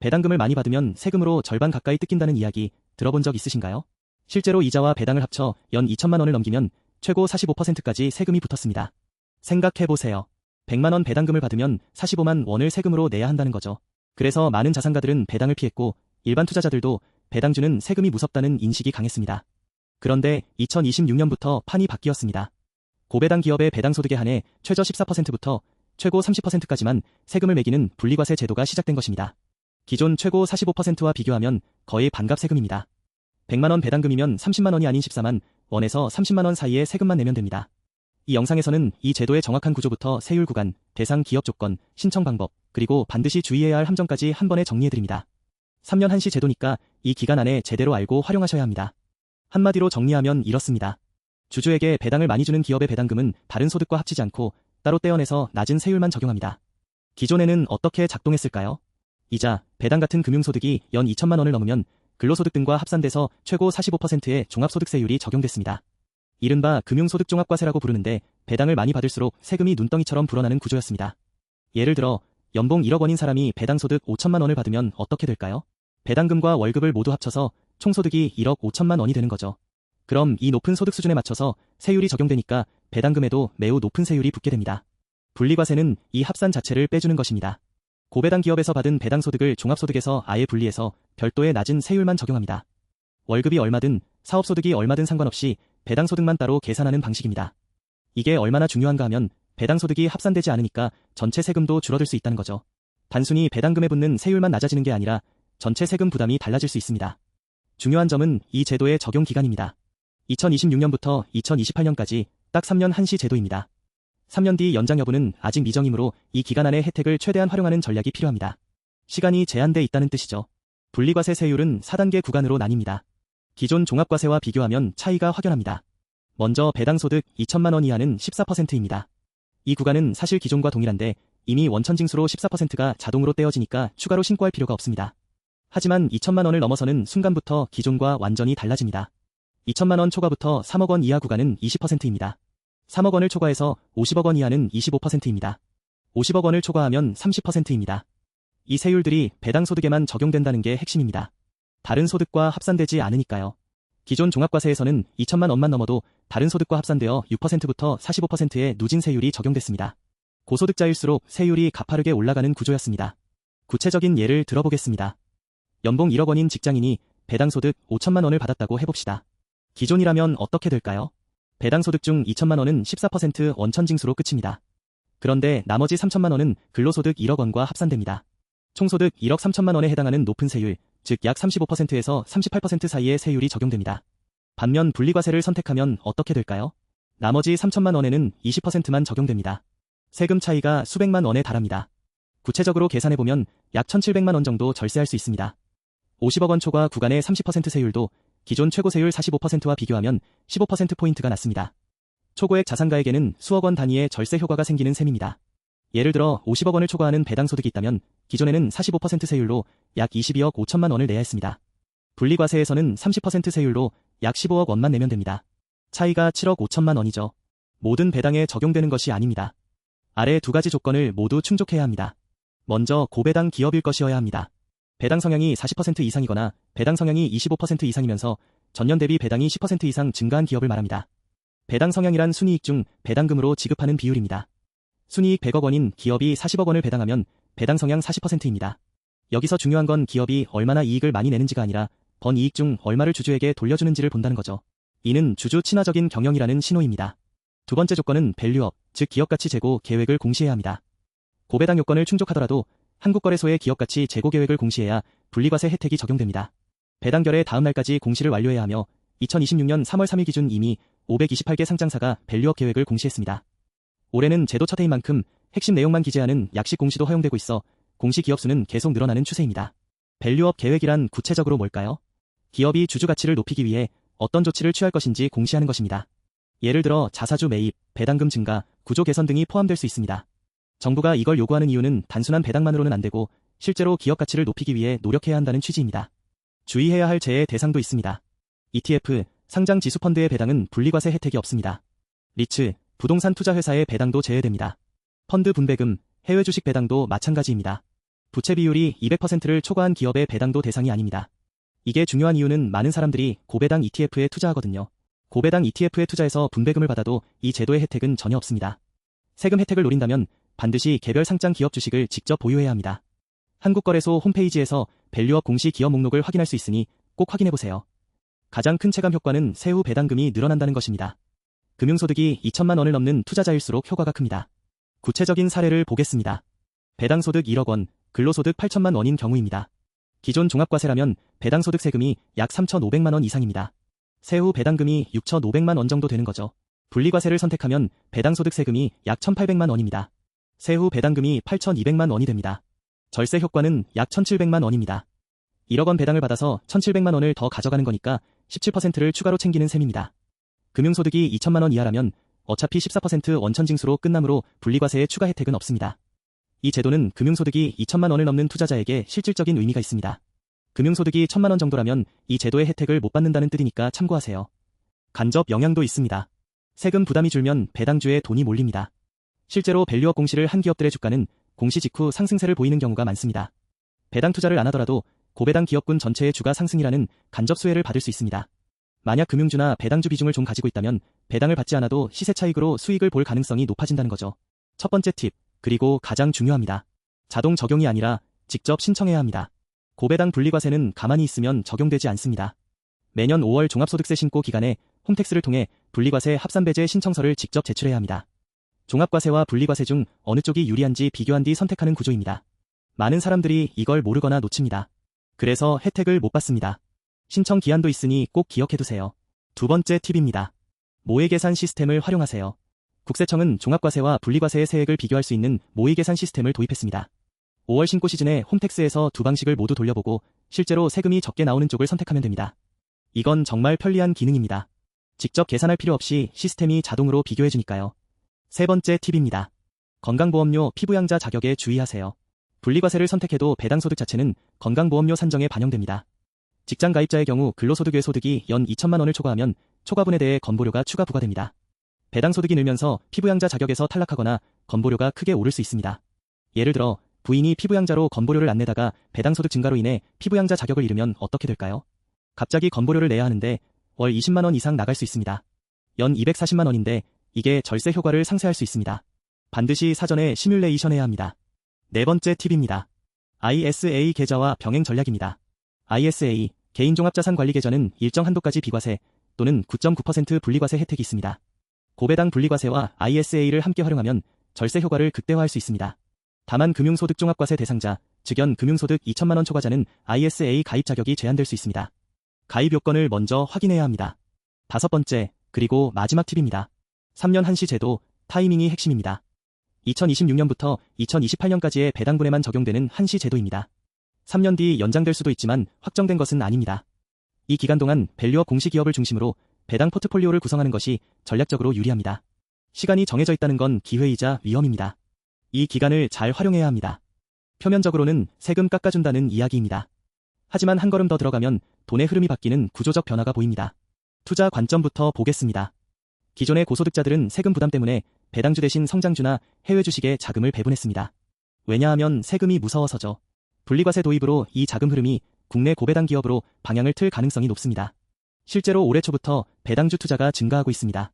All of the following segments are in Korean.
배당금을 많이 받으면 세금으로 절반 가까이 뜯긴다는 이야기 들어본 적 있으신가요? 실제로 이자와 배당을 합쳐 연 2천만 원을 넘기면 최고 45%까지 세금이 붙었습니다. 생각해보세요. 100만 원 배당금을 받으면 45만 원을 세금으로 내야 한다는 거죠. 그래서 많은 자산가들은 배당을 피했고 일반 투자자들도 배당 주는 세금이 무섭다는 인식이 강했습니다. 그런데 2026년부터 판이 바뀌었습니다. 고배당 기업의 배당소득에 한해 최저 14%부터 최고 30%까지만 세금을 매기는 분리과세 제도가 시작된 것입니다. 기존 최고 45%와 비교하면 거의 반값 세금입니다. 100만 원 배당금이면 30만 원이 아닌 14만 원에서 30만 원 사이의 세금만 내면 됩니다. 이 영상에서는 이 제도의 정확한 구조부터 세율 구간, 대상 기업 조건, 신청 방법, 그리고 반드시 주의해야 할 함정까지 한 번에 정리해드립니다. 3년 한시 제도니까 이 기간 안에 제대로 알고 활용하셔야 합니다. 한마디로 정리하면 이렇습니다. 주주에게 배당을 많이 주는 기업의 배당금은 다른 소득과 합치지 않고 따로 떼어내서 낮은 세율만 적용합니다. 기존에는 어떻게 작동했을까요? 이자, 배당 같은 금융소득이 연 2천만 원을 넘으면 근로소득 등과 합산돼서 최고 45%의 종합소득세율이 적용됐습니다. 이른바 금융소득종합과세라고 부르는데 배당을 많이 받을수록 세금이 눈덩이처럼 불어나는 구조였습니다. 예를 들어 연봉 1억 원인 사람이 배당소득 5천만 원을 받으면 어떻게 될까요? 배당금과 월급을 모두 합쳐서 총소득이 1억 5천만 원이 되는 거죠. 그럼 이 높은 소득 수준에 맞춰서 세율이 적용되니까 배당금에도 매우 높은 세율이 붙게 됩니다. 분리과세는 이 합산 자체를 빼주는 것입니다. 고배당 기업에서 받은 배당소득을 종합소득에서 아예 분리해서 별도의 낮은 세율만 적용합니다. 월급이 얼마든 사업소득이 얼마든 상관없이 배당소득만 따로 계산하는 방식입니다. 이게 얼마나 중요한가 하면 배당소득이 합산되지 않으니까 전체 세금도 줄어들 수 있다는 거죠. 단순히 배당금에 붙는 세율만 낮아지는 게 아니라 전체 세금 부담이 달라질 수 있습니다. 중요한 점은 이 제도의 적용 기간입니다. 2026년부터 2028년까지 딱 3년 한시 제도입니다. 3년 뒤 연장 여부는 아직 미정이므로 이 기간 안에 혜택을 최대한 활용하는 전략이 필요합니다. 시간이 제한돼 있다는 뜻이죠. 분리과세 세율은 4단계 구간으로 나뉩니다. 기존 종합과세와 비교하면 차이가 확연합니다. 먼저 배당소득 2천만 원 이하는 14%입니다. 이 구간은 사실 기존과 동일한데 이미 원천징수로 14%가 자동으로 떼어지니까 추가로 신고할 필요가 없습니다. 하지만 2천만 원을 넘어서는 순간부터 기존과 완전히 달라집니다. 2천만 원 초과부터 3억 원 이하 구간은 20%입니다. 3억 원을 초과해서 50억 원 이하는 25%입니다. 50억 원을 초과하면 30%입니다. 이 세율들이 배당소득에만 적용된다는 게 핵심입니다. 다른 소득과 합산되지 않으니까요. 기존 종합과세에서는 2천만 원만 넘어도 다른 소득과 합산되어 6%부터 45%의 누진 세율이 적용됐습니다. 고소득자일수록 세율이 가파르게 올라가는 구조였습니다. 구체적인 예를 들어보겠습니다. 연봉 1억 원인 직장인이 배당소득 5천만 원을 받았다고 해봅시다. 기존이라면 어떻게 될까요? 배당소득 중 2천만 원은 14% 원천징수로 끝입니다. 그런데 나머지 3천만 원은 근로소득 1억 원과 합산됩니다. 총소득 1억 3천만 원에 해당하는 높은 세율, 즉 약 35%에서 38% 사이의 세율이 적용됩니다. 반면 분리과세를 선택하면 어떻게 될까요? 나머지 3천만 원에는 20%만 적용됩니다. 세금 차이가 수백만 원에 달합니다. 구체적으로 계산해보면 약 1,700만 원 정도 절세할 수 있습니다. 50억 원 초과 구간의 30% 세율도 기존 최고세율 45%와 비교하면 15%포인트가 낮습니다. 초고액 자산가에게는 수억 원 단위의 절세 효과가 생기는 셈입니다. 예를 들어 50억 원을 초과하는 배당소득이 있다면 기존에는 45% 세율로 약 22억 5천만 원을 내야 했습니다. 분리과세에서는 30% 세율로 약 15억 원만 내면 됩니다. 차이가 7억 5천만 원이죠. 모든 배당에 적용되는 것이 아닙니다. 아래 두 가지 조건을 모두 충족해야 합니다. 먼저 고배당 기업일 것이어야 합니다. 배당 성향이 40% 이상이거나 배당 성향이 25% 이상이면서 전년 대비 배당이 10% 이상 증가한 기업을 말합니다. 배당 성향이란 순이익 중 배당금으로 지급하는 비율입니다. 순이익 100억 원인 기업이 40억 원을 배당하면 배당 성향 40%입니다. 여기서 중요한 건 기업이 얼마나 이익을 많이 내는지가 아니라 번 이익 중 얼마를 주주에게 돌려주는지를 본다는 거죠. 이는 주주 친화적인 경영이라는 신호입니다. 두 번째 조건은 밸류업, 즉 기업가치 제고 계획을 공시해야 합니다. 고배당 요건을 충족하더라도 한국거래소의 기업가치 제고 계획을 공시해야 분리과세 혜택이 적용됩니다. 배당결의 다음 날까지 공시를 완료해야 하며 2026년 3월 3일 기준 이미 528개 상장사가 밸류업 계획을 공시했습니다. 올해는 제도 첫 해인 만큼 핵심 내용만 기재하는 약식 공시도 허용되고 있어 공시 기업 수는 계속 늘어나는 추세입니다. 밸류업 계획이란 구체적으로 뭘까요? 기업이 주주 가치를 높이기 위해 어떤 조치를 취할 것인지 공시하는 것입니다. 예를 들어 자사주 매입, 배당금 증가, 구조 개선 등이 포함될 수 있습니다. 정부가 이걸 요구하는 이유는 단순한 배당만으로는 안 되고 실제로 기업 가치를 높이기 위해 노력해야 한다는 취지입니다. 주의해야 할 제외 대상도 있습니다. ETF, 상장 지수펀드의 배당은 분리과세 혜택이 없습니다. 리츠, 부동산 투자 회사의 배당도 제외됩니다. 펀드 분배금, 해외 주식 배당도 마찬가지입니다. 부채 비율이 200%를 초과한 기업의 배당도 대상이 아닙니다. 이게 중요한 이유는 많은 사람들이 고배당 ETF에 투자하거든요. 고배당 ETF에 투자해서 분배금을 받아도 이 제도의 혜택은 전혀 없습니다. 세금 혜택을 노린다면 반드시 개별 상장 기업 주식을 직접 보유해야 합니다. 한국거래소 홈페이지에서 밸류업 공시 기업 목록을 확인할 수 있으니 꼭 확인해보세요. 가장 큰 체감 효과는 세후 배당금이 늘어난다는 것입니다. 금융소득이 2천만 원을 넘는 투자자일수록 효과가 큽니다. 구체적인 사례를 보겠습니다. 배당소득 1억 원, 근로소득 8천만 원인 경우입니다. 기존 종합과세라면 배당소득 세금이 약 3,500만 원 이상입니다. 세후 배당금이 6,500만 원 정도 되는 거죠. 분리과세를 선택하면 배당소득 세금이 약 1,800만 원입니다. 세후 배당금이 8,200만 원이 됩니다. 절세 효과는 약 1,700만 원입니다. 1억 원 배당을 받아서 1,700만 원을 더 가져가는 거니까 17%를 추가로 챙기는 셈입니다. 금융소득이 2천만 원 이하라면 어차피 14% 원천징수로 끝나므로 분리과세의 추가 혜택은 없습니다. 이 제도는 금융소득이 2천만 원을 넘는 투자자에게 실질적인 의미가 있습니다. 금융소득이 1,000만 원 정도라면 이 제도의 혜택을 못 받는다는 뜻이니까 참고하세요. 간접 영향도 있습니다. 세금 부담이 줄면 배당주에 돈이 몰립니다. 실제로 밸류업 공시를 한 기업들의 주가는 공시 직후 상승세를 보이는 경우가 많습니다. 배당 투자를 안 하더라도 고배당 기업군 전체의 주가 상승이라는 간접 수혜를 받을 수 있습니다. 만약 금융주나 배당주 비중을 좀 가지고 있다면 배당을 받지 않아도 시세 차익으로 수익을 볼 가능성이 높아진다는 거죠. 첫 번째 팁, 그리고 가장 중요합니다. 자동 적용이 아니라 직접 신청해야 합니다. 고배당 분리과세는 가만히 있으면 적용되지 않습니다. 매년 5월 종합소득세 신고 기간에 홈택스를 통해 분리과세 합산배제 신청서를 직접 제출해야 합니다. 종합과세와 분리과세 중 어느 쪽이 유리한지 비교한 뒤 선택하는 구조입니다. 많은 사람들이 이걸 모르거나 놓칩니다. 그래서 혜택을 못 받습니다. 신청 기한도 있으니 꼭 기억해두세요. 두 번째 팁입니다. 모의계산 시스템을 활용하세요. 국세청은 종합과세와 분리과세의 세액을 비교할 수 있는 모의계산 시스템을 도입했습니다. 5월 신고 시즌에 홈택스에서 두 방식을 모두 돌려보고 실제로 세금이 적게 나오는 쪽을 선택하면 됩니다. 이건 정말 편리한 기능입니다. 직접 계산할 필요 없이 시스템이 자동으로 비교해주니까요. 세 번째 팁입니다. 건강보험료 피부양자 자격에 주의하세요. 분리과세를 선택해도 배당소득 자체는 건강보험료 산정에 반영됩니다. 직장 가입자의 경우 근로소득 외 소득이 연 2천만 원을 초과하면 초과분에 대해 건보료가 추가 부과됩니다. 배당소득이 늘면서 피부양자 자격에서 탈락하거나 건보료가 크게 오를 수 있습니다. 예를 들어 부인이 피부양자로 건보료를 안 내다가 배당소득 증가로 인해 피부양자 자격을 잃으면 어떻게 될까요? 갑자기 건보료를 내야 하는데 월 20만 원 이상 나갈 수 있습니다. 연 240만 원인데 이게 절세 효과를 상쇄할 수 있습니다. 반드시 사전에 시뮬레이션해야 합니다. 네 번째 팁입니다. ISA 계좌와 병행 전략입니다. ISA, 개인종합자산관리계좌는 일정 한도까지 비과세 또는 9.9% 분리과세 혜택이 있습니다. 고배당 분리과세와 ISA를 함께 활용하면 절세 효과를 극대화할 수 있습니다. 다만 금융소득종합과세 대상자, 즉 연 금융소득 2천만 원 초과자는 ISA 가입 자격이 제한될 수 있습니다. 가입 요건을 먼저 확인해야 합니다. 다섯 번째, 그리고 마지막 팁입니다. 3년 한시 제도, 타이밍이 핵심입니다. 2026년부터 2028년까지의 배당분에만 적용되는 한시 제도입니다. 3년 뒤 연장될 수도 있지만 확정된 것은 아닙니다. 이 기간 동안 밸류업 공시 기업을 중심으로 배당 포트폴리오를 구성하는 것이 전략적으로 유리합니다. 시간이 정해져 있다는 건 기회이자 위험입니다. 이 기간을 잘 활용해야 합니다. 표면적으로는 세금 깎아준다는 이야기입니다. 하지만 한 걸음 더 들어가면 돈의 흐름이 바뀌는 구조적 변화가 보입니다. 투자 관점부터 보겠습니다. 기존의 고소득자들은 세금 부담 때문에 배당주 대신 성장주나 해외 주식에 자금을 배분했습니다. 왜냐하면 세금이 무서워서죠. 분리과세 도입으로 이 자금 흐름이 국내 고배당 기업으로 방향을 틀 가능성이 높습니다. 실제로 올해 초부터 배당주 투자가 증가하고 있습니다.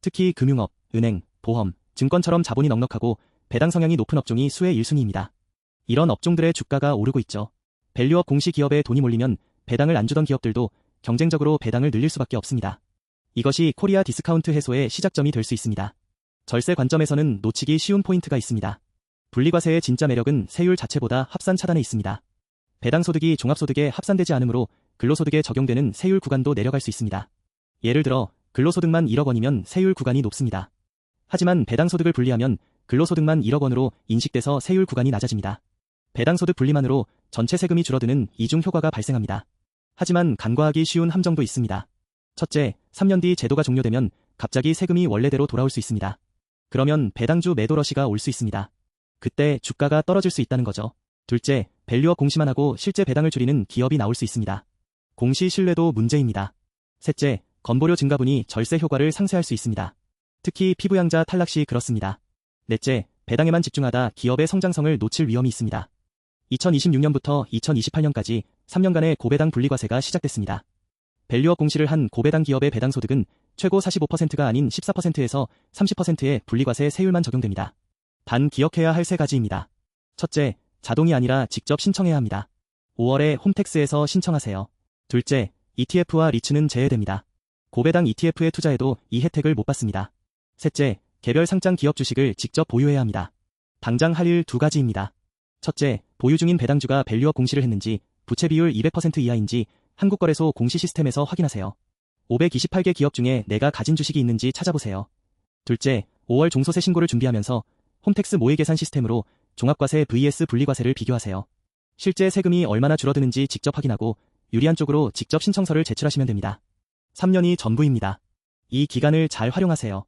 특히 금융업, 은행, 보험, 증권처럼 자본이 넉넉하고 배당 성향이 높은 업종이 수혜 1순위입니다. 이런 업종들의 주가가 오르고 있죠. 밸류업 공시 기업에 돈이 몰리면 배당을 안 주던 기업들도 경쟁적으로 배당을 늘릴 수밖에 없습니다. 이것이 코리아 디스카운트 해소의 시작점이 될 수 있습니다. 절세 관점에서는 놓치기 쉬운 포인트가 있습니다. 분리과세의 진짜 매력은 세율 자체보다 합산 차단에 있습니다. 배당소득이 종합소득에 합산되지 않으므로 근로소득에 적용되는 세율 구간도 내려갈 수 있습니다. 예를 들어 근로소득만 1억 원이면 세율 구간이 높습니다. 하지만 배당소득을 분리하면 근로소득만 1억 원으로 인식돼서 세율 구간이 낮아집니다. 배당소득 분리만으로 전체 세금이 줄어드는 이중 효과가 발생합니다. 하지만 간과하기 쉬운 함정도 있습니다. 첫째, 3년 뒤 제도가 종료되면 갑자기 세금이 원래대로 돌아올 수 있습니다. 그러면 배당주 매도 러시가 올 수 있습니다. 그때 주가가 떨어질 수 있다는 거죠. 둘째, 밸류업 공시만 하고 실제 배당을 줄이는 기업이 나올 수 있습니다. 공시 신뢰도 문제입니다. 셋째, 건보료 증가분이 절세 효과를 상쇄할 수 있습니다. 특히 피부양자 탈락 시 그렇습니다. 넷째, 배당에만 집중하다 기업의 성장성을 놓칠 위험이 있습니다. 2026년부터 2028년까지 3년간의 고배당 분리과세가 시작됐습니다. 밸류업 공시를 한 고배당 기업의 배당 소득은 최고 45%가 아닌 14%에서 30%의 분리과세 세율만 적용됩니다. 단 기억해야 할 세 가지입니다. 첫째, 자동이 아니라 직접 신청해야 합니다. 5월에 홈택스에서 신청하세요. 둘째, ETF와 리츠는 제외됩니다. 고배당 ETF에 투자해도 이 혜택을 못 받습니다. 셋째, 개별 상장 기업 주식을 직접 보유해야 합니다. 당장 할 일 두 가지입니다. 첫째, 보유 중인 배당주가 밸류업 공시를 했는지, 부채 비율 200% 이하인지 한국거래소 공시 시스템에서 확인하세요. 528개 기업 중에 내가 가진 주식이 있는지 찾아보세요. 둘째, 5월 종소세 신고를 준비하면서 홈택스 모의 계산 시스템으로 종합과세 vs 분리과세를 비교하세요. 실제 세금이 얼마나 줄어드는지 직접 확인하고 유리한 쪽으로 직접 신청서를 제출하시면 됩니다. 3년이 전부입니다. 이 기간을 잘 활용하세요.